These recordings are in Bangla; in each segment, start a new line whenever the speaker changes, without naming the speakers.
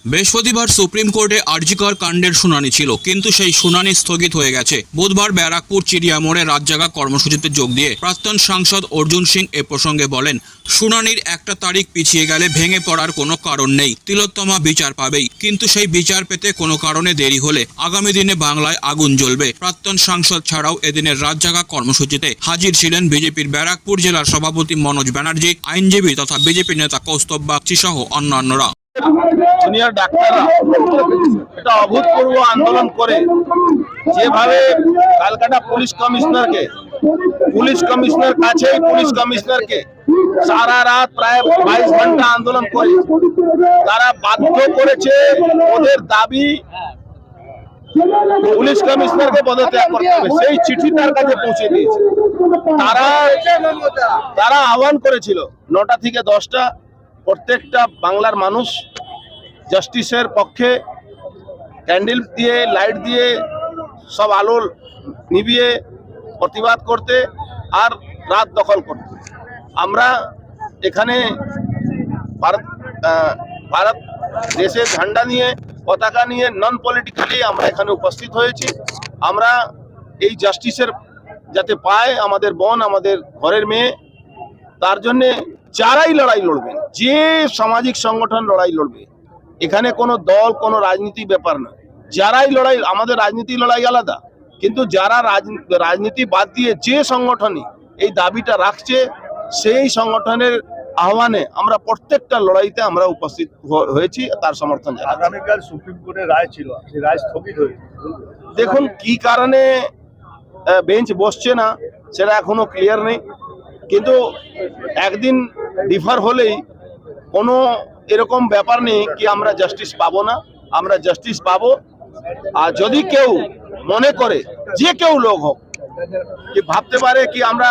বৃহস্পতিবার সুপ্রিম কোর্টে আরজিকর কাণ্ডের শুনানি ছিল, কিন্তু সেই শুনানি স্থগিত হয়ে গেছে। বুধবার ব্যারাকপুর চিড়িয়া মোড়ে রাতজাগা কর্মসূচিতে যোগ দিয়ে প্রাক্তন সাংসদ অর্জুন সিং এ প্রসঙ্গে বলেন, শুনানির একটা তারিখ পিছিয়ে গেলে ভেঙে পড়ার কোনো কারণ নেই। তিলোত্তমা বিচার পাবেই, কিন্তু সেই বিচার পেতে কোনো কারণে দেরি হলে আগামী দিনে বাংলায় আগুন জ্বলবে। প্রাক্তন সাংসদ ছাড়াও এদিনের রাতজাগা কর্মসূচিতে হাজির ছিলেন বিজেপির ব্যারাকপুর জেলার সভাপতি মনোজ ব্যানার্জি, আইনজীবী তথা বিজেপি নেতা কৌস্তব বাগচি সহ অন্যান্যরা।
জুনিয়র ডাক্তাররা এটা অভূতপূর্ব আন্দোলন করে যেভাবে ক্যালকাটা পুলিশ কমিশনার কাছেই পুলিশ কমিশনারকে সারা রাত প্রায় 22 ঘন্টা আন্দোলন করে তারা বাধ্য করেছে ওদের দাবি পুলিশ কমিশনারকে পদত্যাগ করতে হবে, সেই চিঠি তার কাছে পৌঁছে দিয়েছে। তারা আহ্বান করেছিল 9টা থেকে 10টা প্রত্যেকটা বাংলার মানুষ জাস্টিসের পক্ষে ক্যান্ডেল দিয়ে লাইট দিয়ে সব আলো নিভিয়ে প্রতিবাদ করতে আর রাত দখল করতে। আমরা এখানে ভারত দেশের ঝান্ডা নিয়ে পতাকা নিয়ে নন পলিটিক্যালি আমরা এখানে উপস্থিত হয়েছি। আমরা এই জাস্টিসের যাতে পায় আমাদের বোন, আমাদের ঘরের মেয়ে, তার জন্যে যারাই লড়াই লড়বেন, যে সামাজিক সংগঠন লড়াই লড়বে, এখানে কোনো দল কোনো রাজনীতি ব্যাপার না, যারাই লড়াই, আমাদের রাজনীতি লড়াই আলাদা, কিন্তু যারা রাজনীতি বাদ দিয়ে যে সংগঠনই এই দাবিটা রাখছে সেই সংগঠনের আহ্বানে আমরা প্রত্যেকটা লড়াইতে আমরা উপস্থিত হয়েছি, তার সমর্থন জানাই।
আগামীকাল সুপ্রিম কোর্টের রায় ছিল, সেই রায় স্থগিত হয়েছে।
দেখুন কি কারণে বেঞ্চ বসছে না সেটা এখনো ক্লিয়ার নেই, কিন্তু একদিন ডিফার হলেই কোনো এরকম ব্যাপার নেই কি আমরা জাস্টিস পাবো না, আমরা জাস্টিস পাবো। আর যদি কেউ মনে করে, যে কেউ লোক হোক, কি ভাবতে পারে কি আমরা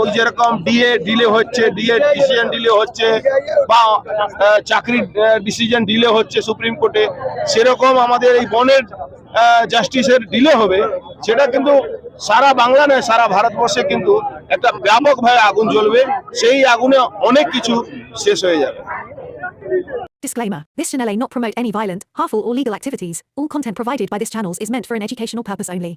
ওই যেরকম ডিএ ডিলে হচ্ছে, ডিএ ডিসিশন ডিলে হচ্ছে বা চাকরির ডিসিশন ডিলে হচ্ছে সুপ্রিম কোর্টে, সেরকম আমাদের এই বনের জাস্টিসের ডিলে হবে, সেটা কিন্তু সারা বাংলা নয় সারা ভারতবর্ষে কিন্তু একটা ব্যাপকভাবে আগুন জ্বলবে, সেই আগুনে অনেক কিছু শেষ হয়ে যাবে।
Disclaimer. This channel may not promote any violent, harmful or legal activities. All content provided by this channel is meant for an educational purpose only.